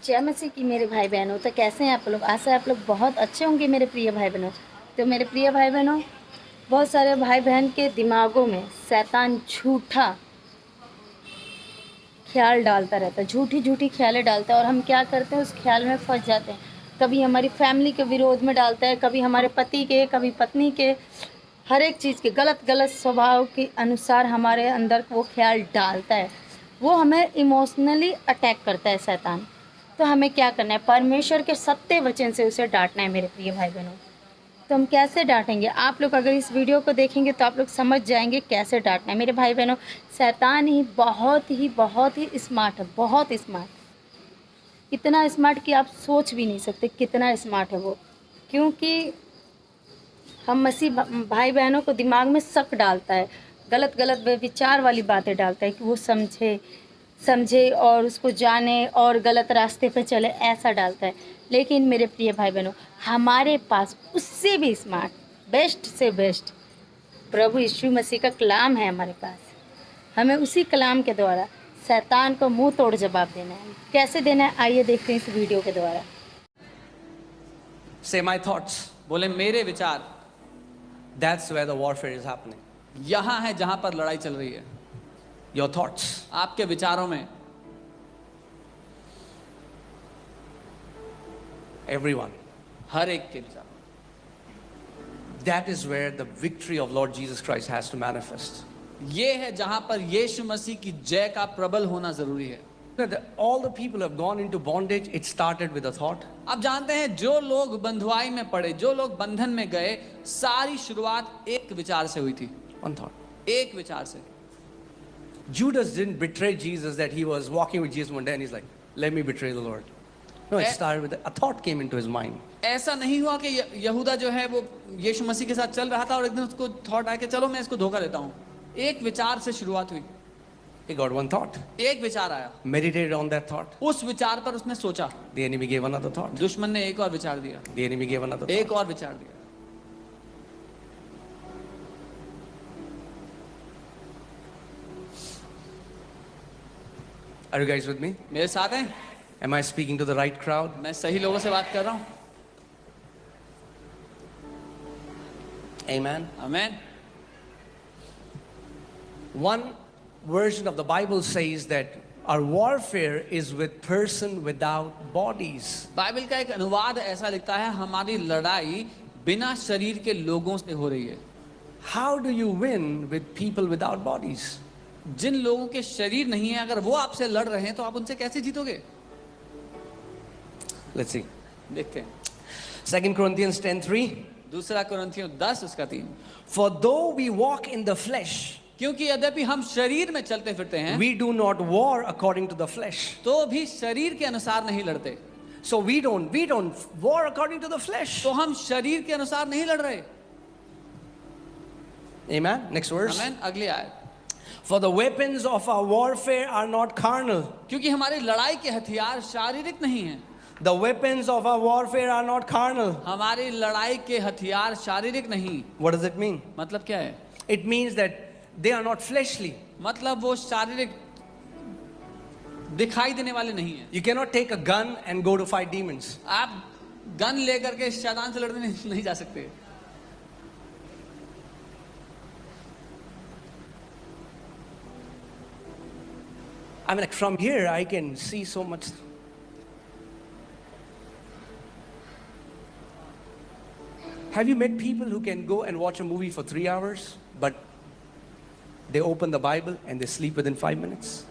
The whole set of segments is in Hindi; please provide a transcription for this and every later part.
जय मसीह की मेरे भाई बहनों। तो कैसे हैं आप लोग? आशा है आप लोग बहुत अच्छे होंगे मेरे प्रिय भाई बहनों। तो मेरे प्रिय भाई बहनों, बहुत सारे भाई बहन के दिमागों में शैतान झूठा ख्याल डालता रहता है, झूठी झूठी ख्यालें डालता है, और हम क्या करते हैं, उस ख्याल में फंस जाते हैं। कभी हमारी फैमिली के विरोध में डालता है, कभी हमारे पति के, कभी पत्नी के, हर एक चीज़ के गलत गलत स्वभाव के अनुसार हमारे अंदर वो ख्याल डालता है। वो हमें इमोशनली अटैक करता है शैतान। तो हमें क्या करना है? परमेश्वर के सत्य वचन से उसे डांटना है मेरे प्रिय भाई बहनों। तो हम कैसे डांटेंगे? आप लोग अगर इस वीडियो को देखेंगे तो आप लोग समझ जाएंगे कैसे डांटना है मेरे भाई बहनों। शैतान ही बहुत ही स्मार्ट है, बहुत स्मार्ट। इतना स्मार्ट कि आप सोच भी नहीं सकते कितना स्मार्ट है वो। क्योंकि हम मसीह भाई बहनों को दिमाग में शक डालता है, गलत गलत विचार वाली बातें डालता है कि वो समझे और उसको जाने और गलत रास्ते पे चले, ऐसा डालता है। लेकिन मेरे प्रिय भाई बहनों, हमारे पास उससे भी स्मार्ट, बेस्ट से बेस्ट प्रभु यीशु मसीह का कलाम है हमारे पास। हमें उसी कलाम के द्वारा शैतान को मुंह तोड़ जवाब देना है। कैसे देना है, आइए देखते हैं इस वीडियो के द्वारा। Say my thoughts. बोले मेरे विचार। That's where the warfare is happening. यहाँ है जहां पर लड़ाई चल रही है, Your thoughts. आपके विचारों में। Everyone. हर एक के विचार। That is where the victory of Lord Jesus Christ has to manifest. ये है जहां पर यीशु मसीह की जय का प्रबल होना जरूरी है। All the people have gone into bondage. It started with a thought. आप जानते हैं, जो लोग बंधुआई में पड़े, जो लोग बंधन में गए, सारी शुरुआत एक विचार से हुई थी। One thought. एक विचार से। Judas didn't betray Jesus that he was walking with Jesus one day and he's like, let me betray the Lord. No, it started with a thought came into his mind. ऐसा नहीं हुआ कि यहूदा जो है वो यीशु मसीह के साथ चल रहा था और एक दिन उसको थॉट आया कि चलो मैं इसको धोखा देता हूँ। एक विचार से शुरुआत हुई। He got one thought. एक विचार आया, Meditated on that thought. उस विचार पर उसने सोचा। The enemy gave another thought. दुश्मन ने एक और विचार दिया, The enemy gave another thought. एक और विचार दिया। Are you guys with me? मेरे साथ हैं? Am I speaking to the right crowd? मैं सही लोगों से बात कर रहा हूँ? Amen. आमीन। One version of the Bible says that our warfare is with person without bodies. Bible का एक अनुवाद ऐसा लिखता है, हमारी लड़ाई बिना शरीर के लोगों से हो रही है। How do you win with people without bodies? जिन लोगों के शरीर नहीं है, अगर वो आपसे लड़ रहे हैं तो आप उनसे कैसे जीतोगे? Let's see. देखते हैं। 2 Corinthians 10:3. दूसरा कुरिन्थियों 10 उसका 3। For though we walk in the flesh, क्योंकि यद्यपि हम शरीर में चलते फिरते हैं, we do not war according to the flesh. तो भी शरीर के अनुसार नहीं लड़ते। So we don't war according to the flesh. तो हम शरीर के अनुसार नहीं लड़ रहे। Amen. Next verse. आमीन। अगली आयत। For the weapons of our warfare are not carnal. क्योंकि हमारी लड़ाई के हथियार शारीरिक नहीं हैं। The weapons of our warfare are not carnal. हमारी लड़ाई के हथियार शारीरिक नहीं। What does it mean? मतलब क्या है? It means that they are not fleshly. मतलब वो शारीरिक दिखाई देने वाले नहीं है। You cannot take a gun and go to fight demons. आप गन लेकर के शैतान से लड़ने नहीं जा सकते। I mean, like from here I can see so much. Have you met people who can go and watch a movie for 3 hours, but they open the Bible and they sleep within 5 minutes?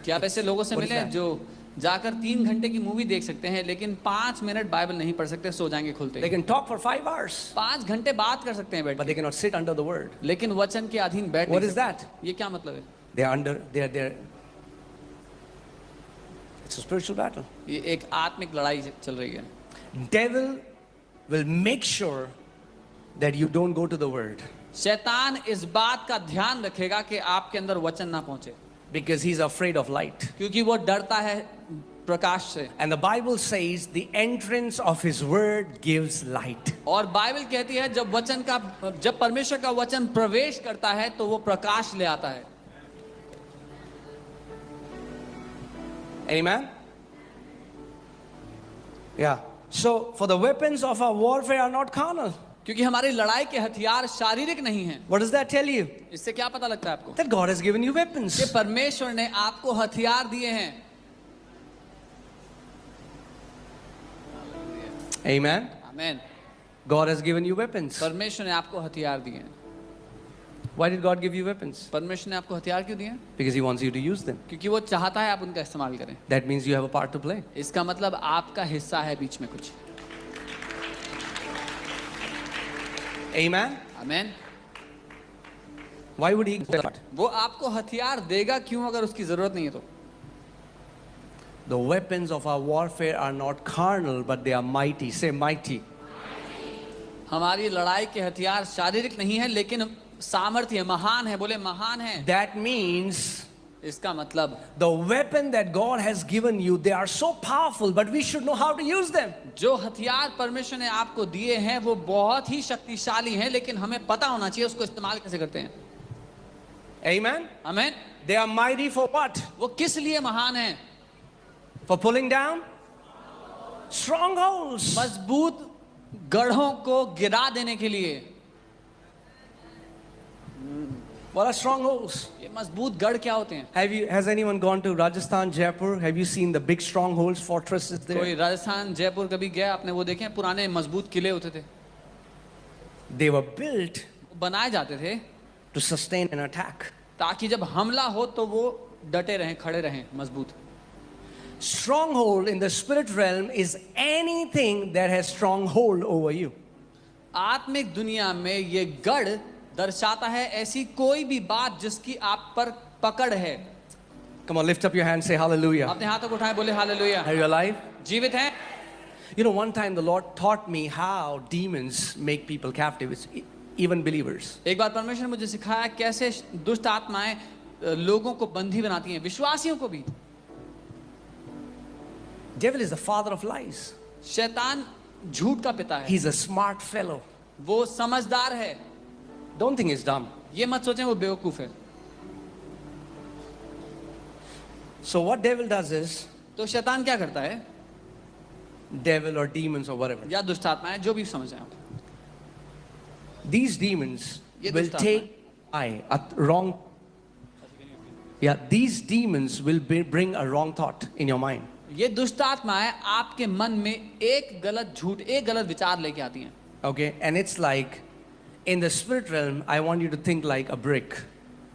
क्या आप ऐसे लोगों से What is मिले that? जो जाकर 3 घंटे की मूवी देख सकते हैं, लेकिन 5 मिनट बाइबल नहीं पढ़ सकते, सो जाएंगे खुलते They he. can talk for 5 hours, 5 घंटे बात कर सकते हैं बैठ but के, they cannot sit under the word. लेकिन वचन के अधीन बैठ What नहीं is सकते। that? ये क्या मतलब है? They're it's a spiritual battle. ये एक आत्मिक लड़ाई चल रही है। Devil will make sure that you don't go to the word शैतान इस बात का ध्यान रखेगा कि आपके अंदर वचन ना पहुंचे, because he's afraid of light. क्योंकि वो डरता है प्रकाश से। And the Bible says the entrance of his word gives light. और बाइबल कहती है जब परमेश्वर का वचन प्रवेश करता है तो वो प्रकाश ले आता है। Amen. Yeah. So, for the weapons of our warfare are not carnal. क्योंकि हमारी लड़ाई के हथियार शारीरिक नहीं हैं। What does that tell you? इससे क्या पता लगता है आपको? That God has given you weapons. कि परमेश्वर ने आपको हथियार दिए हैं। Amen. आमीन। God has given you weapons. परमेश्वर ने आपको हथियार दिए हैं। Why did God give you weapons? परमेश्वर ने आपको हथियार क्यों दिए हैं? Because He wants you to use them. क्योंकि वो चाहता है आप उनका इस्तेमाल करें। That means you have a part to play. इसका मतलब आपका हिस्सा है बीच में कुछ। Amen. आमीन। Why would He give that? वो आपको हथियार देगा क्यों अगर उसकी जरूरत नहीं है तो? The weapons of our warfare are not carnal, but they are mighty. Say mighty. हमारी लड़ाई के हथियार शारीरिक नहीं है लेकिन सामर्थ्य महान है। बोले महान है। That means इसका मतलब the weapon that God has given you, they are so powerful, but we should know how to use them. जो हथियार परमेश्वर ने आपको दिए हैं वो बहुत ही शक्तिशाली हैं लेकिन हमें पता होना चाहिए उसको इस्तेमाल कैसे करते हैं। Amen. आमीन। They are mighty for what? वो किस लिए महान है? For pulling down strongholds. मजबूत गढ़ों को गिरा देने के लिए। What are strongholds? ये मजबूत गढ़ क्या होते हैं? Has anyone gone to Rajasthan, Jaipur? Have you seen the big strongholds, fortresses there? कोई राजस्थान जयपुर कभी गया आपने? वो देखे पुराने मजबूत किले होते थे। They were built बनाए जाते थे to sustain an attack. ताकि जब हमला हो तो वो डटे रहें, खड़े रहें, मजबूत। Stronghold in the spirit realm is anything that has stronghold over you. आत्मिक दुनिया में ये गढ़ दर्शाता है ऐसी कोई भी बात जिसकी आप पर पकड़ है। Come on, lift up your hand, say hallelujah. अपने हाथों को उठाएं, बोले हालेलुया। Are you alive? जीवित हैं? You know, one time the Lord taught me how demons make people captive, it's even believers. एक बार परमेश्वर ने मुझे सिखाया कैसे दुष्ट आत्माएं लोगों को बंदी बनाती हैं, विश्वासियों को भी। Devil is the father of lies. शैतान झूठ का पिता है। He's a smart fellow. वो समझदार है। Don't think he's dumb. ये मत सोचें वो बेवकूफ है। So what devil does is, तो शैतान क्या करता है? devil or demons or whatever, या दुष्ट आत्माएं, जो भी समझ आप, these demons ये will दुष्ट take a wrong. Yeah, these demons will bring a wrong thought in your mind. ये दुष्ट आत्माएं आपके मन में एक गलत झूठ, एक गलत विचार लेके आती हैं। Okay, and it's like in the spirit realm, I want you to think like a brick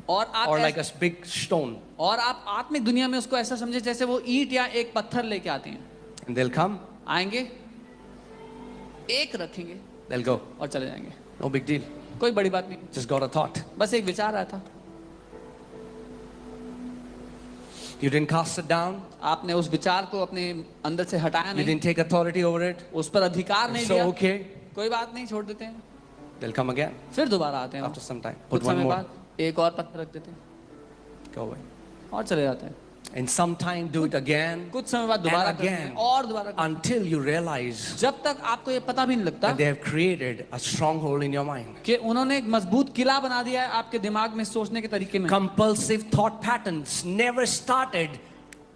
और आप or like a big stone, और आप आत्मिक दुनिया में उसको ऐसा समझे जैसे वो ईंट या एक पत्थर लेके आती हैं। and they'll come, आएंगे, एक रखेंगे they'll go. और चले जाएंगे। No big deal. कोई बड़ी बात नहीं, Just got a thought. बस एक विचार आया था। You didn't cast it down. आपने उस विचार को अपने अंदर से हटाया You नहीं, didn't take authority over it. उस पर अधिकार नहीं So दिया। okay, कोई बात नहीं, छोड़ देते हैं। they'll come again फिर दोबारा आते हैं, after some time. कुछ Put one समय more. बाद एक और पत्थर रख देते हैं Go away. और चले जाते हैं। And sometime do it again कुछ समय बाद दोबारा and करते हैं again और दोबारा करते until you realize हैं। जब तक आपको ये पता भी नहीं लगता that they have created a stronghold in your mind. कि उन्होंने एक मजबूत किला बना दिया है आपके दिमाग में, सोचने के तरीके में। Compulsive thought patterns never started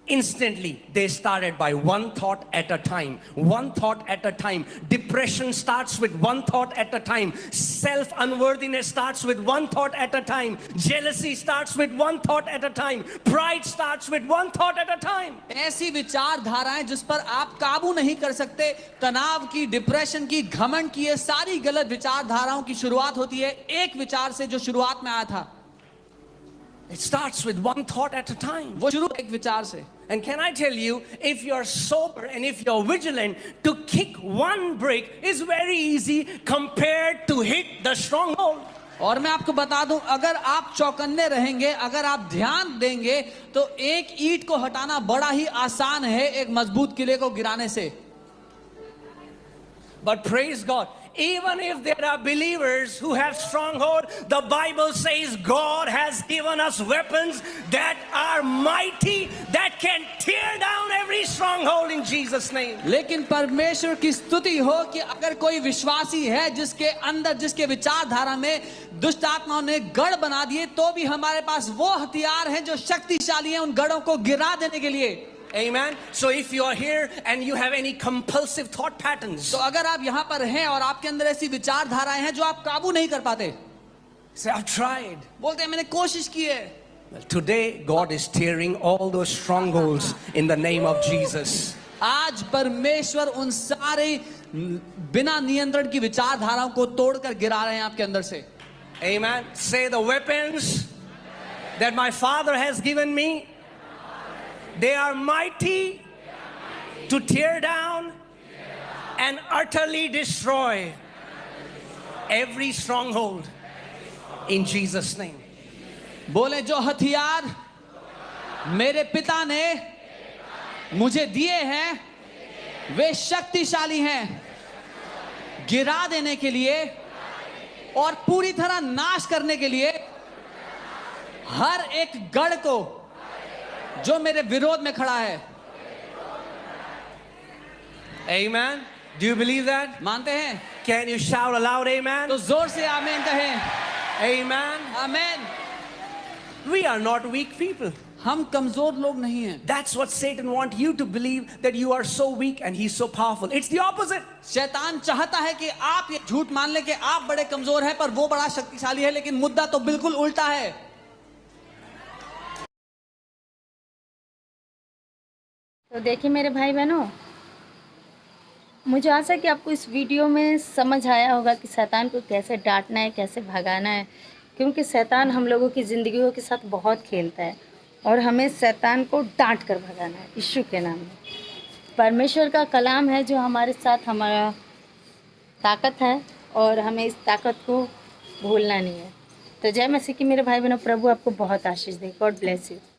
instantly. They started by one thought at a time. One thought at a time. Depression starts with one thought at a time. Self-unworthiness starts with one thought at a time. Jealousy starts with one thought at a time. Pride starts with one thought at a time. ऐसी विचारधाराएं जिस पर आप काबू नहीं कर सकते, तनाव की, डिप्रेशन की, घमंड की, ये सारी गलत विचारधाराओं की शुरुआत होती है एक विचार से जो शुरुआत में आया था। It starts with one thought at a time. वो शुरू एक विचार से। And can I tell you, if you're sober and if you're vigilant, to kick one brick is very easy compared to hit the stronghold. और मैं आपको बता दूं, अगर आप चौकन्ने रहेंगे, अगर आप ध्यान देंगे, तो एक ईंट को हटाना बड़ा ही आसान है एक मजबूत किले को गिराने से। But praise God, even if there are believers who have stronghold, the Bible says God has given us weapons that are mighty, that can tear down every stronghold in Jesus' name. लेकिन परमेश्वर की स्तुति हो कि अगर कोई विश्वासी है जिसके अंदर, जिसके विचारधारा में दुष्ट आत्माओं ने गढ़ बना दिए, तो भी हमारे पास वो हथियार हैं जो शक्तिशाली हैं उन गढ़ों को गिरा देने के लिए। Amen. So if you are here and you have any compulsive thought patterns, तो अगर आप यहाँ पर हैं और आपके अंदर ऐसी विचारधाराएं हैं जो आप काबू नहीं कर पाते, say, I've tried. बोलते हैं मैंने कोशिश की है, Well, today, God is tearing all those strongholds in the name of Jesus. आज परमेश्वर उन सारे बिना नियंत्रण की विचारधाराओं को तोड़कर गिरा रहे हैं आपके अंदर से। Amen. Say, the weapons that my Father has given me, they are mighty to tear down and utterly destroy every stronghold in Jesus' name. बोले जो हथियार मेरे पिता ने मुझे दिए हैं वे शक्तिशाली हैं गिरा देने के लिए और पूरी तरह नाश करने के लिए हर एक गढ़ को जो मेरे विरोध में खड़ा है। Amen. Do you believe that? मानते हैं? Can you shout aloud, amen? तो जोर से आमीन कहें। Amen. आमीन। We are not weak people. हम कमजोर लोग नहीं हैं। That's what Satan wants you to believe, that you are so weak and he's so powerful. It's the opposite. शैतान चाहता है कि आप ये झूठ मान लें कि आप बड़े कमजोर हैं पर वो बड़ा शक्तिशाली है, लेकिन मुद्दा तो बिल्कुल उल्टा है। तो देखिए मेरे भाई बहनों, मुझे आशा है कि आपको इस वीडियो में समझ आया होगा कि शैतान को कैसे डांटना है, कैसे भगाना है, क्योंकि शैतान हम लोगों की ज़िंदगियों के साथ बहुत खेलता है और हमें शैतान को डांट कर भगाना है यीशु के नाम में। परमेश्वर का कलाम है जो हमारे साथ हमारा ताकत है और हमें इस ताकत को भूलना नहीं है। तो जय मसीह की मेरे भाई बहनों, प्रभु आपको बहुत आशीष दे। God bless you.